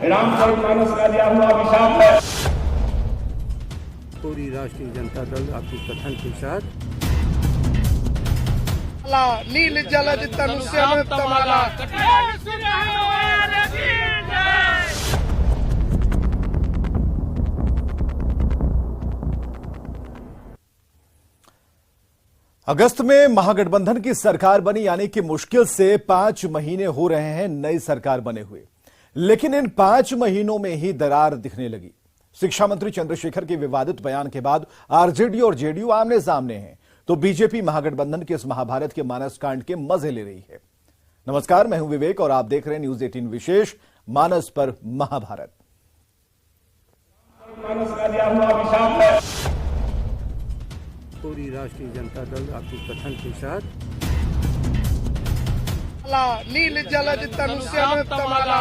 रामचरितमानस का दिया हुआ अभिशाप है। पूरी राष्ट्रीय जनता दल आपके कथन के साथ नील जलज तनुष्य तमाला अगस्त में महागठबंधन की सरकार बनी, यानी कि मुश्किल से 5 महीने हो रहे हैं नई सरकार बने हुए, लेकिन इन 5 महीनों में ही दरार दिखने लगी। शिक्षा मंत्री चंद्रशेखर के विवादित बयान के बाद आरजेडी और जेडीयू आमने सामने हैं, तो बीजेपी महागठबंधन के इस महाभारत के मानस कांड के मजे ले रही है। नमस्कार, मैं हूं विवेक और आप देख रहे हैं न्यूज 18 विशेष मानस पर महाभारत। पूरी राष्ट्रीय जनता दल आपके कथन के साथ नील जलज तनुष्य तमाला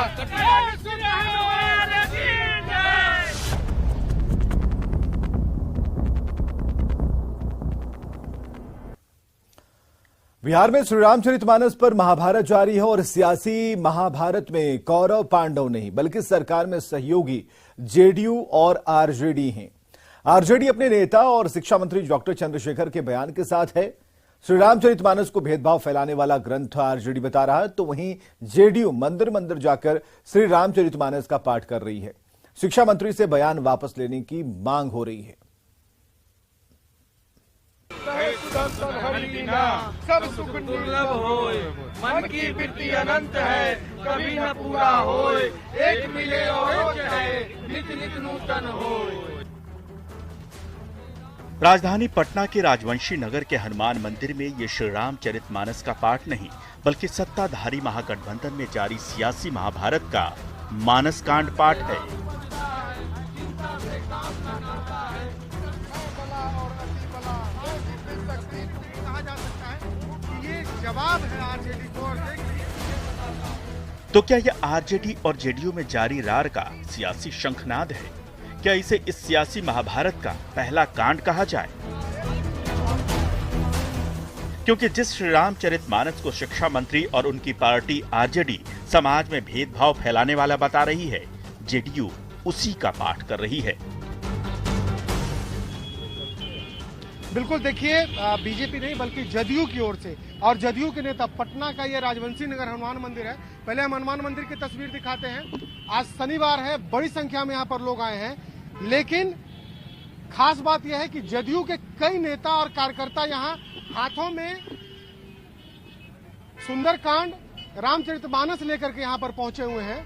बिहार में श्री रामचरितमानस पर महाभारत जारी है और सियासी महाभारत में कौरव पांडव नहीं बल्कि सरकार में सहयोगी जेडीयू और आरजेडी हैं। आरजेडी अपने नेता और शिक्षा मंत्री डॉक्टर चंद्रशेखर के बयान के साथ है। श्री रामचरितमानस को भेदभाव फैलाने वाला ग्रंथ आरजेडी बता रहा है, तो वहीं जेडीयू मंदिर मंदिर जाकर श्री रामचरितमानस का पाठ कर रही है। शिक्षा मंत्री से बयान वापस लेने की मांग हो रही है। सब सुख दुर्लभ होय, मन की वृत्ति अनंत है, कभी न पूरा होय, एक मिले और है, नित नित नूतन होय। राजधानी पटना के राजवंशी नगर के हनुमान मंदिर में ये श्री रामचरितमानस का पाठ नहीं बल्कि सत्ताधारी महागठबंधन में जारी सियासी महाभारत का मानस कांड पाठ है। जवाब है आरजेडी को। तो क्या यह आरजेडी और जेडीयू में जारी रार का सियासी शंखनाद है? क्या इसे इस सियासी महाभारत का पहला कांड कहा जाए? क्योंकि जिस श्री रामचरितमानस को शिक्षा मंत्री और उनकी पार्टी आरजेडी समाज में भेदभाव फैलाने वाला बता रही है, जेडीयू उसी का पाठ कर रही है। बिल्कुल, देखिए बीजेपी नहीं बल्कि जदयू की ओर से, और जदयू के नेता, पटना का ये राजवंशी नगर हनुमान मंदिर है। पहले हम हनुमान मंदिर की तस्वीर दिखाते हैं। आज शनिवार है, बड़ी संख्या में यहाँ पर लोग आए हैं, लेकिन खास बात यह है कि जदयू के कई नेता और कार्यकर्ता यहाँ हाथों में सुंदरकांड रामचरितमानस लेकर के यहाँ पर पहुंचे हुए हैं।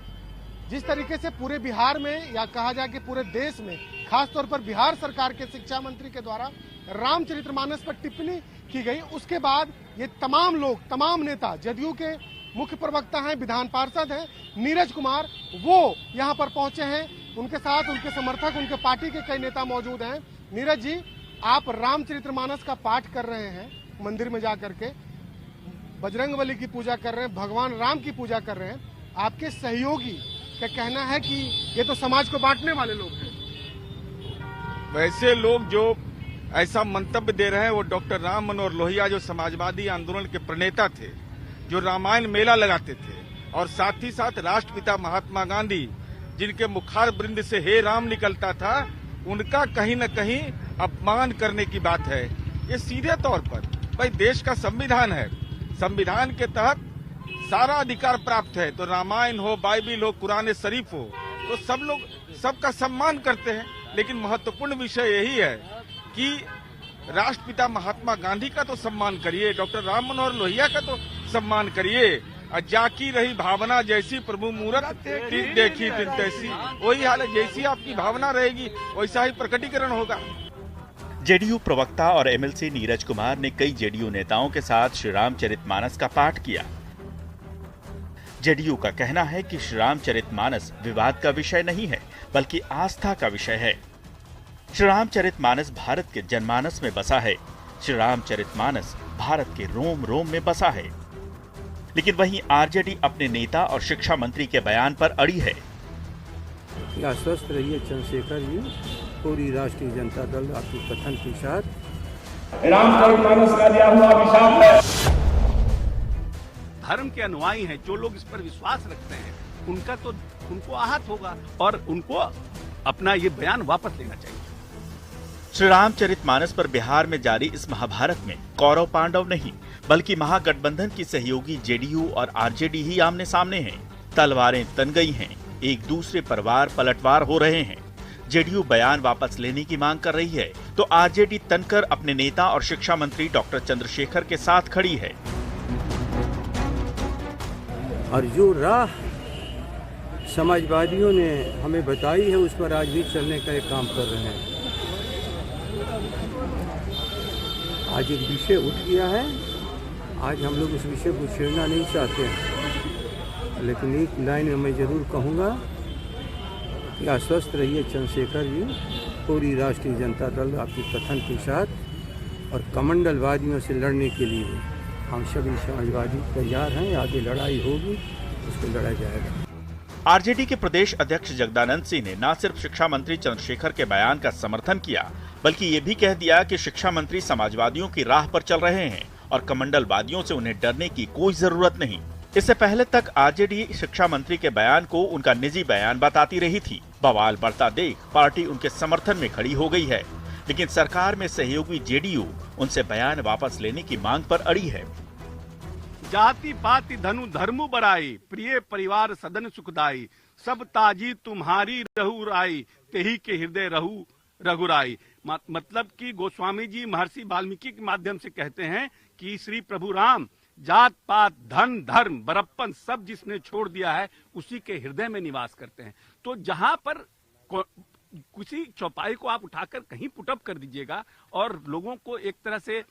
जिस तरीके से पूरे बिहार में, या कहा जाए कि पूरे देश में, खासतौर पर बिहार सरकार के शिक्षा मंत्री के द्वारा रामचरितमानस पर टिप्पणी की गई, उसके बाद ये तमाम लोग, तमाम नेता, जदयू के मुख्य प्रवक्ता हैं, विधान पार्षद हैं नीरज कुमार, वो यहाँ पर पहुंचे हैं। उनके साथ उनके समर्थक, उनके पार्टी के कई नेता मौजूद हैं। नीरज जी, आप रामचरितमानस का पाठ कर रहे हैं, मंदिर में जाकर के बजरंगबली की पूजा कर रहे हैं, भगवान राम की पूजा कर रहे हैं। आपके सहयोगी का कहना है कि ये तो समाज को बांटने वाले लोग हैं। वैसे लोग जो ऐसा मंतव्य दे रहे हैं वो डॉक्टर राम मनोहर लोहिया, जो समाजवादी आंदोलन के प्रणेता थे, जो रामायण मेला लगाते थे, और साथ ही साथ राष्ट्रपिता महात्मा गांधी, जिनके मुखार वृंद से हे राम निकलता था, उनका कहीं न कहीं अपमान करने की बात है। ये सीधे तौर पर, भाई देश का संविधान है, संविधान के तहत सारा अधिकार प्राप्त है, तो रामायण हो, बाइबिल हो, कुरान शरीफ हो, तो सब लोग सबका सम्मान करते हैं। लेकिन महत्वपूर्ण विषय यही है कि राष्ट्रपिता महात्मा गांधी का तो सम्मान करिए, डॉक्टर राम मनोहर लोहिया का तो सम्मान करिए। जाकी रही भावना जैसी प्रभु मूरत देखी दिन तैसी, वही हाल है, जैसी आपकी भावना रहेगी वैसा ही प्रकटीकरण होगा। जेडीयू प्रवक्ता और एमएलसी नीरज कुमार ने कई जेडीयू नेताओं के साथ श्री रामचरितमानस का पाठ किया। जेडीयू का कहना है कि श्री रामचरितमानस विवाद का विषय नहीं है बल्कि आस्था का विषय है। श्री रामचरितमानस भारत के जनमानस में बसा है। श्री रामचरितमानस भारत के रोम रोम में बसा है। लेकिन वहीं आरजेडी अपने नेता और शिक्षा मंत्री के बयान पर अड़ी है। स्वस्थ रहिए चंद्रशेखर जी, पूरी राष्ट्रीय जनता दल आपके कथन के साथ रामचरितमानस का दिया हुआ अभिशाप है। धर्म के अनुयायी हैं, जो लोग इस पर विश्वास रखते हैं, उनको आहत होगा और उनको अपना ये बयान वापस लेना चाहिए। श्री रामचरितमानस पर बिहार में जारी इस महाभारत में कौरव पांडव नहीं बल्कि महागठबंधन की सहयोगी जेडीयू और आरजेडी ही आमने सामने हैं। तलवारें तन गई हैं, एक दूसरे पर वार पलटवार हो रहे हैं। जेडीयू बयान वापस लेने की मांग कर रही है तो आरजेडी तनकर अपने नेता और शिक्षा मंत्री डॉक्टर चंद्रशेखर के साथ खड़ी है। और जो राह समाजवादियों ने हमें बताई है उस पर आज भी चलने का एक काम कर रहे हैं। आज एक विषय उठ गया है, आज हम लोग उस विषय को छेड़ना नहीं चाहते हैं, लेकिन एक लाइन में मैं जरूर कहूँगा कि आश्वस्त रहिए चंद्रशेखर जी, पूरी राष्ट्रीय जनता दल आपके कथन के साथ और कमंडलवादियों से लड़ने के लिए हम सभी समाजवादी तैयार हैं। आगे लड़ाई होगी, उसको लड़ा जाएगा। आरजेडी के प्रदेश अध्यक्ष जगदानंद सिंह ने न सिर्फ शिक्षा मंत्री चंद्रशेखर के बयान का समर्थन किया बल्कि ये भी कह दिया कि शिक्षा मंत्री समाजवादियों की राह पर चल रहे हैं और कमंडलवादियों से उन्हें डरने की कोई जरूरत नहीं। इससे पहले तक आरजेडी शिक्षा मंत्री के बयान को उनका निजी बयान बताती रही थी। बवाल बढ़ता देख पार्टी उनके समर्थन में खड़ी हो गई है, लेकिन सरकार में सहयोगी जेडीयू उनसे बयान वापस लेने की मांग पर अड़ी है। जाति पाति धनु धर्मु बराई, प्रिय परिवार सदन सुखदाई, सब ताजी तुम्हारी रहु राई, तेही के हृदय रहु रघुराई। मतलब कि गोस्वामी जी महर्षि वाल्मीकि के माध्यम से कहते हैं कि श्री प्रभु राम जात पात धन धर्म बरप्पन सब जिसने छोड़ दिया है उसी के हृदय में निवास करते हैं। तो जहां पर किसी चौपाई को आप उठाकर कहीं पुटअप कर दीजिएगा और लोगों को एक तरह से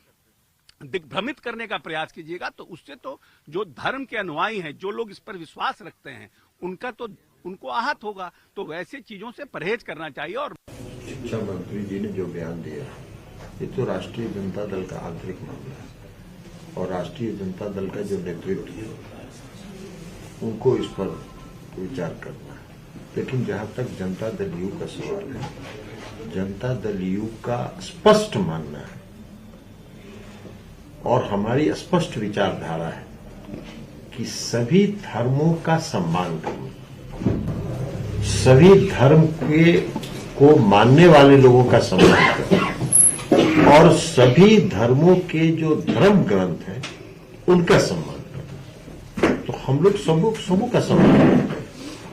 दिग्भ्रमित करने का प्रयास कीजिएगा तो उससे तो जो धर्म के अनुयायी हैं, जो लोग इस पर विश्वास रखते हैं, उनको आहत होगा। तो वैसे चीजों से परहेज करना चाहिए। और शिक्षा मंत्री जी ने जो बयान दिया ये तो राष्ट्रीय जनता दल का आंतरिक मामला है और राष्ट्रीय जनता दल का जो नेतृत्व है उनको इस पर विचार करना है। लेकिन जहां तक जनता दल यू का सवाल है, जनता दल यू का स्पष्ट मानना है और हमारी स्पष्ट विचारधारा है कि सभी धर्मों का सम्मान करना, सभी धर्म को मानने वाले लोगों का सम्मान करना और सभी धर्मों के जो धर्म ग्रंथ हैं उनका सम्मान करना। तो हम लोग सबों का सम्मान करते हैं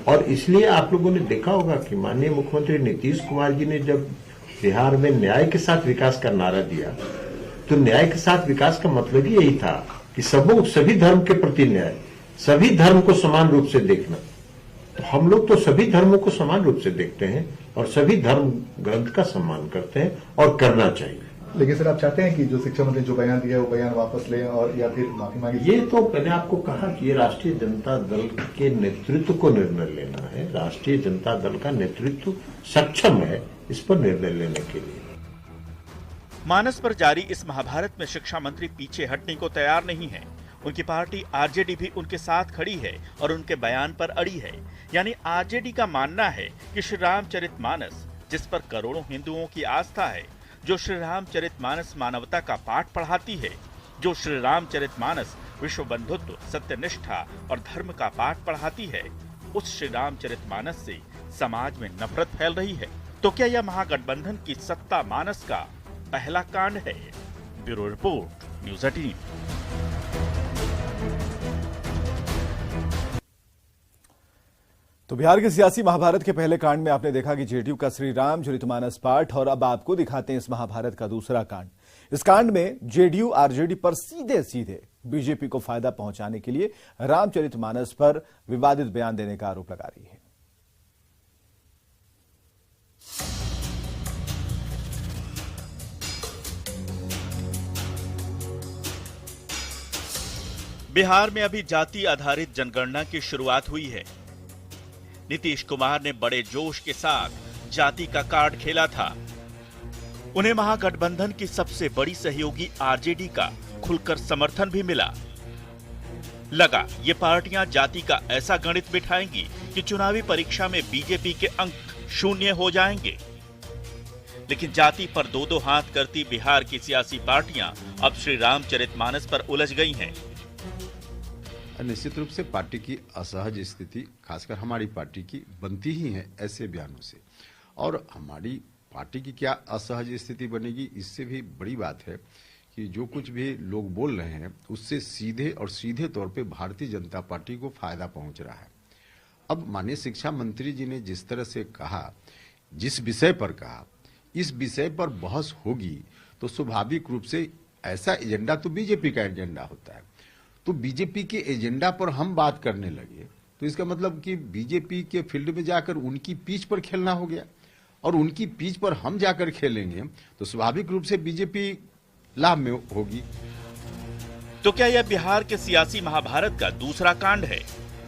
और इसलिए आप लोगों ने देखा होगा कि माननीय मुख्यमंत्री नीतीश कुमार जी ने जब बिहार में न्याय के साथ विकास का नारा दिया तो न्याय के साथ विकास का मतलब ही यही था कि सभी धर्म के प्रति न्याय, सभी धर्म को समान रूप से देखना। तो हम लोग तो सभी धर्मों को समान रूप से देखते हैं और सभी धर्म ग्रंथ का सम्मान करते हैं और करना चाहिए। लेकिन सर आप चाहते हैं कि जो शिक्षा मंत्री जो बयान दिया है वो बयान वापस लें और या फिर माफी मांगे? ये तो मैंने आपको कहा कि ये राष्ट्रीय जनता दल के नेतृत्व को निर्णय लेना है। राष्ट्रीय जनता दल का नेतृत्व सक्षम है इस पर निर्णय लेने के लिए। मानस पर जारी इस महाभारत में शिक्षा मंत्री पीछे हटने को तैयार नहीं है। उनकी पार्टी आरजेडी भी उनके साथ खड़ी है और उनके बयान पर अड़ी है। यानी आरजेडी का मानना है कि श्री रामचरितमानस, जिस पर करोड़ों हिंदुओं की आस्था है, जो श्री रामचरितमानस मानवता का पाठ पढ़ाती है, जो श्री रामचरितमानस विश्व बंधुत्व, सत्यनिष्ठा और धर्म का पाठ पढ़ाती है, उस श्री रामचरितमानस से समाज में नफरत फैल रही है। तो क्या यह महागठबंधन की सत्ता मानस का पहला कांड है? Bureau report, news 18। तो बिहार के सियासी महाभारत के पहले कांड में आपने देखा कि जेडीयू का श्री रामचरितमानस पाठ, और अब आपको दिखाते हैं इस महाभारत का दूसरा कांड। इस कांड में जेडीयू आरजेडी पर सीधे सीधे बीजेपी को फायदा पहुंचाने के लिए रामचरितमानस पर विवादित बयान देने का आरोप लगा रही है। बिहार में अभी जाति आधारित जनगणना की शुरुआत हुई है। नीतीश कुमार ने बड़े जोश के साथ जाति का कार्ड खेला था। उन्हें महागठबंधन की सबसे बड़ी सहयोगी आरजेडी का खुलकर समर्थन भी मिला। लगा ये पार्टियां जाति का ऐसा गणित बिठाएंगी कि चुनावी परीक्षा में बीजेपी के अंक शून्य हो जाएंगे। लेकिन जाति पर दो दो हाथ करती बिहार की सियासी पार्टियां अब श्री रामचरितमानस पर उलझ गई हैं। निश्चित रूप से पार्टी की असहज स्थिति खासकर हमारी पार्टी की बनती ही है ऐसे बयानों से। और हमारी पार्टी की क्या असहज स्थिति बनेगी, इससे भी बड़ी बात है कि जो कुछ भी लोग बोल रहे हैं उससे सीधे तौर पे भारतीय जनता पार्टी को फायदा पहुंच रहा है। अब माननीय शिक्षा मंत्री जी ने जिस तरह से कहा, जिस विषय पर कहा, इस विषय पर बहस होगी तो स्वाभाविक रूप से ऐसा एजेंडा तो बीजेपी का एजेंडा होता है, तो बीजेपी के एजेंडा पर हम बात करने लगे तो इसका मतलब कि बीजेपी के फील्ड में जाकर उनकी पिच पर खेलना हो गया, और उनकी पिच पर हम जाकर खेलेंगे तो स्वाभाविक रूप से बीजेपी लाभ में होगी। तो क्या यह बिहार के सियासी महाभारत का दूसरा कांड है?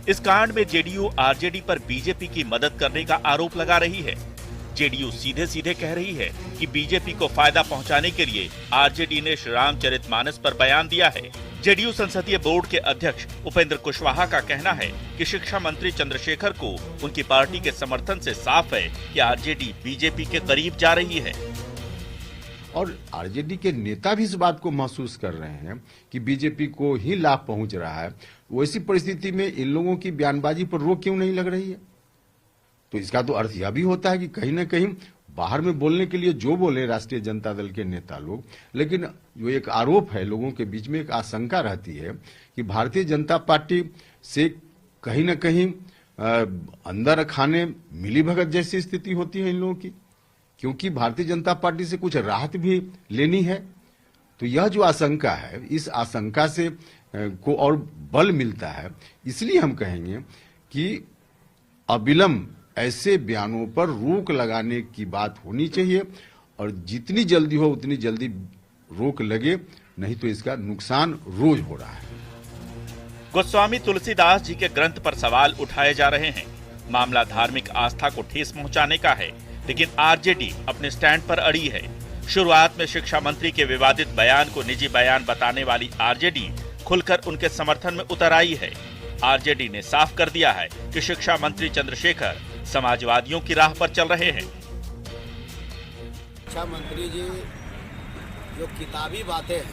इस कांड में जेडीयू आरजेडी पर बीजेपी की मदद करने का आरोप लगा रही है। जेडीयू सीधे सीधे कह रही है कि बीजेपी को फायदा पहुंचाने के लिए आरजेडी ने श्री रामचरितमानस पर बयान दिया है। जेडीयू संसदीय बोर्ड के अध्यक्ष उपेंद्र कुशवाहा का कहना है कि शिक्षा मंत्री चंद्रशेखर को उनकी पार्टी के समर्थन से साफ है कि आरजेडी बीजेपी के करीब जा रही है। और आरजेडी के नेता भी इस बात को महसूस कर रहे हैं कि बीजेपी को ही लाभ पहुंच रहा है। वैसी परिस्थिति में इन लोगों की बयानबाजी पर रोक क्यों नहीं लग रही है? तो इसका तो अर्थ यह भी होता है कि कहीं ना कहीं बाहर में बोलने के लिए जो बोले राष्ट्रीय जनता दल के नेता लोग, लेकिन जो एक आरोप है लोगों के बीच में, एक आशंका रहती है कि भारतीय जनता पार्टी से कहीं ना कहीं अंदर खाने मिलीभगत जैसी स्थिति होती है इन लोगों की, क्योंकि भारतीय जनता पार्टी से कुछ राहत भी लेनी है। तो यह जो आशंका है, इस आशंका से को और बल मिलता है। इसलिए हम कहेंगे कि अविलंब ऐसे बयानों पर रोक लगाने की बात होनी चाहिए, और जितनी जल्दी हो उतनी जल्दी रोक लगे, नहीं तो इसका नुकसान रोज हो रहा है। गोस्वामी तुलसीदास जी के ग्रंथ पर सवाल उठाए जा रहे हैं। मामला धार्मिक आस्था को ठेस पहुंचाने का है, लेकिन आरजेडी अपने स्टैंड पर अड़ी है। शुरुआत में शिक्षा मंत्री के विवादित बयान को निजी बयान बताने वाली आरजेडी खुलकर उनके समर्थन में उतर आई है। आरजेडी ने साफ कर दिया है कि शिक्षा मंत्री चंद्रशेखर समाजवादियों की राह पर चल रहे हैं। शिक्षा मंत्री जी जो किताबी बातें हैं,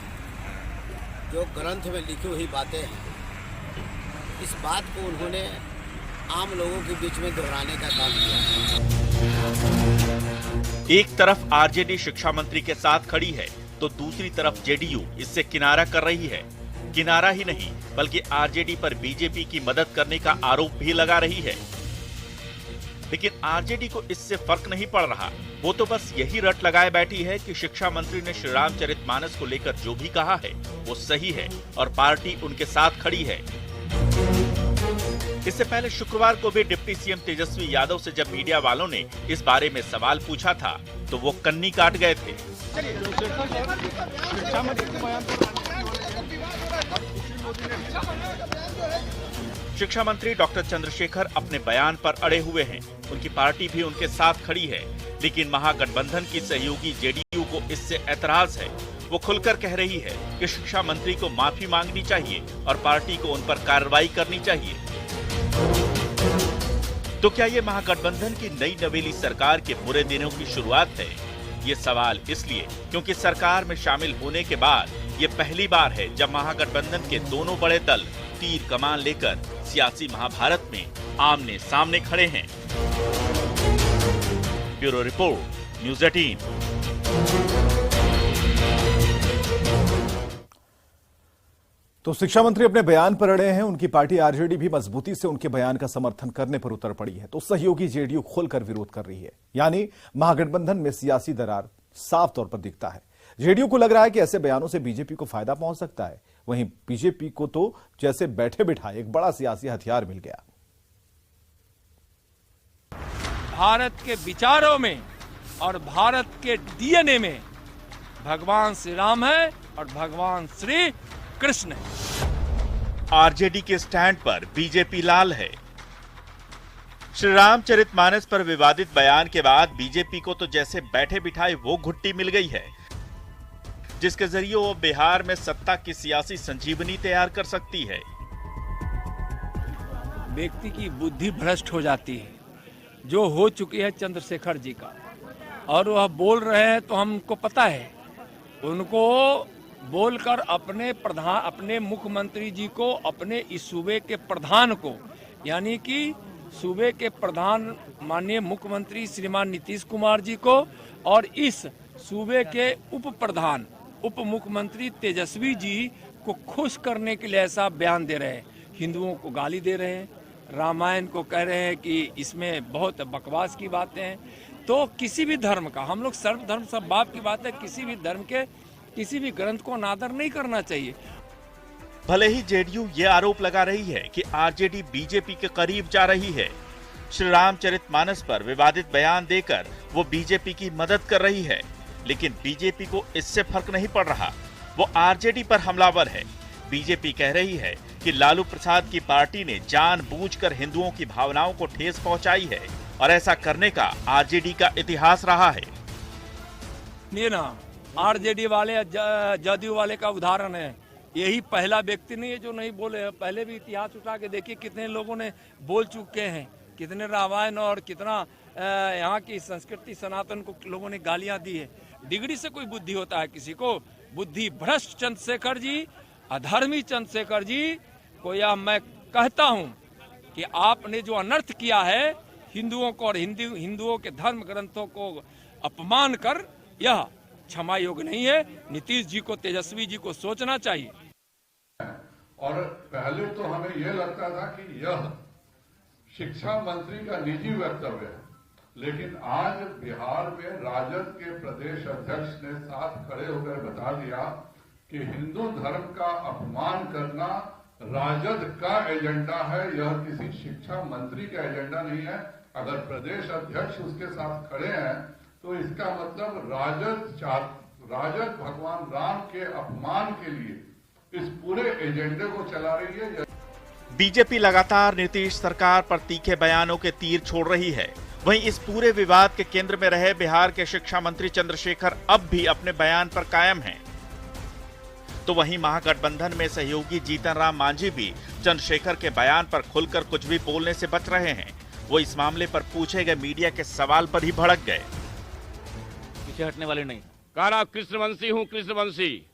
जो ग्रंथ में लिखी हुई बातें हैं, इस बात को उन्होंने आम लोगों के बीच में दोहराने का काम किया। एक तरफ आरजेडी शिक्षा मंत्री के साथ खड़ी है तो दूसरी तरफ जेडीयू इससे किनारा कर रही है। किनारा ही नहीं बल्कि आरजेडी पर बीजेपी की मदद करने का आरोप भी लगा रही है। लेकिन आरजेडी को इससे फर्क नहीं पड़ रहा। वो तो बस यही रट लगाए बैठी है कि शिक्षा मंत्री ने श्री रामचरितमानस को लेकर जो भी कहा है वो सही है और पार्टी उनके साथ खड़ी है। इससे पहले शुक्रवार को भी डिप्टी सीएम तेजस्वी यादव से जब मीडिया वालों ने इस बारे में सवाल पूछा था तो वो कन्नी काट गए थे। शिक्षा मंत्री डॉक्टर चंद्रशेखर अपने बयान पर अड़े हुए हैं। उनकी पार्टी भी उनके साथ खड़ी है, लेकिन महागठबंधन की सहयोगी जेडीयू को इससे ऐतराज है। वो खुलकर कह रही है कि शिक्षा मंत्री को माफी मांगनी चाहिए और पार्टी को उन पर कार्रवाई करनी चाहिए। तो क्या ये महागठबंधन की नई नवेली सरकार के बुरे दिनों की शुरुआत है? ये सवाल इसलिए क्योंकि सरकार में शामिल होने के बाद ये पहली बार है जब महागठबंधन के दोनों बड़े दल तीर कमान लेकर सियासी महाभारत में आमने सामने खड़े हैं। Bureau report, news 18। तो शिक्षा मंत्री अपने बयान पर अड़े हैं। उनकी पार्टी आरजेडी भी मजबूती से उनके बयान का समर्थन करने पर उतर पड़ी है, तो सहयोगी जेडीयू खुलकर विरोध कर रही है। यानी महागठबंधन में सियासी दरार साफ तौर पर दिखता है। जेडीयू को लग रहा है कि ऐसे बयानों से बीजेपी को फायदा पहुंच सकता है, वहीं बीजेपी को तो जैसे बैठे बिठाए एक बड़ा सियासी हथियार मिल गया। भारत के विचारों में और भारत के डीएनए में भगवान श्री राम है और भगवान श्री कृष्ण है। आरजेडी के स्टैंड पर बीजेपी लाल है। श्री रामचरितमानस पर विवादित बयान के बाद बीजेपी को तो जैसे बैठे बिठाए वो घुट्टी मिल गई है, जिसके जरिए वो बिहार में सत्ता की सियासी संजीवनी तैयार कर सकती है। व्यक्ति की बुद्धि भ्रष्ट हो जाती है, जो हो चुकी है चंद्रशेखर जी का, और वह बोल रहे हैं तो हमको पता है उनको बोलकर अपने मुख्यमंत्री जी को, अपने इस सूबे के प्रधान को, यानी कि सूबे के प्रधान माननीय मुख्यमंत्री श्रीमान नीतीश कुमार जी को और इस सूबे के उप मुख्यमंत्री तेजस्वी जी को खुश करने के लिए ऐसा बयान दे रहे हैं। हिंदुओं को गाली दे रहे हैं, रामायण को कह रहे हैं कि इसमें बहुत बकवास की बातें हैं। तो किसी भी धर्म का, हम लोग सर्वधर्म सब बाप की बात है, किसी भी धर्म के किसी भी ग्रंथ को अनादर नहीं करना चाहिए। भले ही जेडीयू ये आरोप लगा रही है कि आरजेडी बीजेपी के करीब जा रही है, श्री रामचरितमानस पर विवादित बयान देकर वो बीजेपी की मदद कर रही है, लेकिन बीजेपी को इससे फर्क नहीं पड़ रहा। वो आरजेडी पर हमलावर है। बीजेपी कह रही है कि लालू प्रसाद की पार्टी ने जानबूझकर हिंदुओं की भावनाओं को ठेस पहुंचाई है और ऐसा करने का आरजेडी का इतिहास रहा है। ये ना आरजेडी वाले जदयू वाले का उदाहरण है। यही पहला व्यक्ति नहीं है जो नहीं बोले है। पहले भी इतिहास उठा के देखिए कितने लोगों ने बोल चुके हैं, कितने रामायण और कितना यहाँ की संस्कृति सनातन को लोगों ने गालियां दी है। डिग्री से कोई बुद्धि होता है किसी को? बुद्धि भ्रष्ट चंद्रशेखर जी, अधर्मी चंद्रशेखर जी को यह मैं कहता हूं कि आपने जो अनर्थ किया है हिंदुओं को और हिंदुओं के धर्म ग्रंथों को अपमान कर, यह क्षमा योग्य नहीं है। नीतीश जी को, तेजस्वी जी को सोचना चाहिए। और पहले तो हमें यह लगता था कि यह शिक्षा मंत्री का निजी वक्तव्य है, लेकिन आज बिहार में राजद के प्रदेश अध्यक्ष ने साथ खड़े होकर बता दिया कि हिंदू धर्म का अपमान करना राजद का एजेंडा है, यह किसी शिक्षा मंत्री का एजेंडा नहीं है। अगर प्रदेश अध्यक्ष उसके साथ खड़े हैं तो इसका मतलब राजद भगवान राम के अपमान के लिए इस पूरे एजेंडे को चला रही है। बीजेपी लगातार नीतीश सरकार पर तीखे बयानों के तीर छोड़ रही है। वहीं इस पूरे विवाद के केंद्र में रहे बिहार के शिक्षा मंत्री चंद्रशेखर अब भी अपने बयान पर कायम हैं। तो वहीं महागठबंधन में सहयोगी जीतन राम मांझी भी चंद्रशेखर के बयान पर खुलकर कुछ भी बोलने से बच रहे हैं। वो इस मामले पर पूछे गए मीडिया के सवाल पर ही भड़क गए। पीछे हटने वाले नहीं। कहा कृष्णवंशी हूँ, कृष्णवंशी,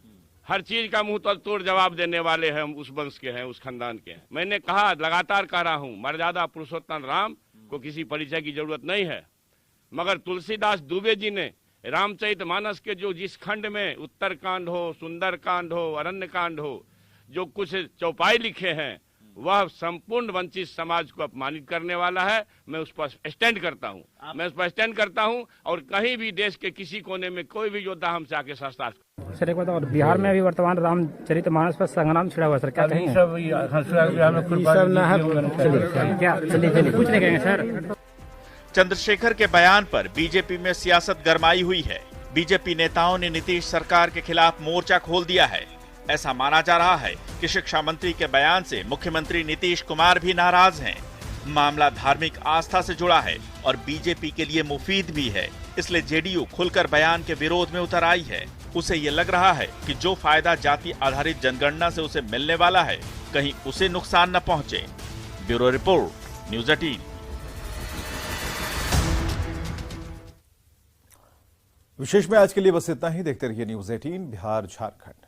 हर चीज का मुंह तोड़ जवाब देने वाले हैं, हम उस वंश के हैं, उस खानदान के हैं। मैंने कहा, लगातार कह रहा हूँ, मर्यादा पुरुषोत्तम राम को किसी परिचय की जरूरत नहीं है। मगर तुलसीदास दुबे जी ने रामचरितमानस के जो जिस खंड में उत्तरकांड हो, सुंदरकांड हो, अरण्यकांड हो, जो कुछ चौपाई लिखे हैं, वह संपूर्ण वंचित समाज को अपमानित करने वाला है। मैं उस पर स्टैंड करता हूं, और कहीं भी देश के किसी कोने में कोई भी योद्धा हमसे आके शास्त्रार्थ। सर एक बात और, बिहार में अभी वर्तमान रामचरितमानस पर संग्राम छिड़ा हुआ, सर क्या कहेंगे? चलिए कुछ नहीं कहेंगे सर। चंद्रशेखर के बयान पर बीजेपी में सियासत गरमाई हुई है। बीजेपी नेताओं ने नीतीश सरकार के खिलाफ मोर्चा खोल दिया है। ऐसा माना जा रहा है कि शिक्षा मंत्री के बयान से मुख्यमंत्री नीतीश कुमार भी नाराज हैं। मामला धार्मिक आस्था से जुड़ा है और बीजेपी के लिए मुफीद भी है, इसलिए जेडीयू खुलकर बयान के विरोध में उतर आई है। उसे ये लग रहा है कि जो फायदा जाति आधारित जनगणना से उसे मिलने वाला है, कहीं उसे नुकसान न पहुंचे। Bureau report, news 18। विशेष में आज के लिए बस इतना ही। देखते रहिए न्यूज़ 18 बिहार झारखंड।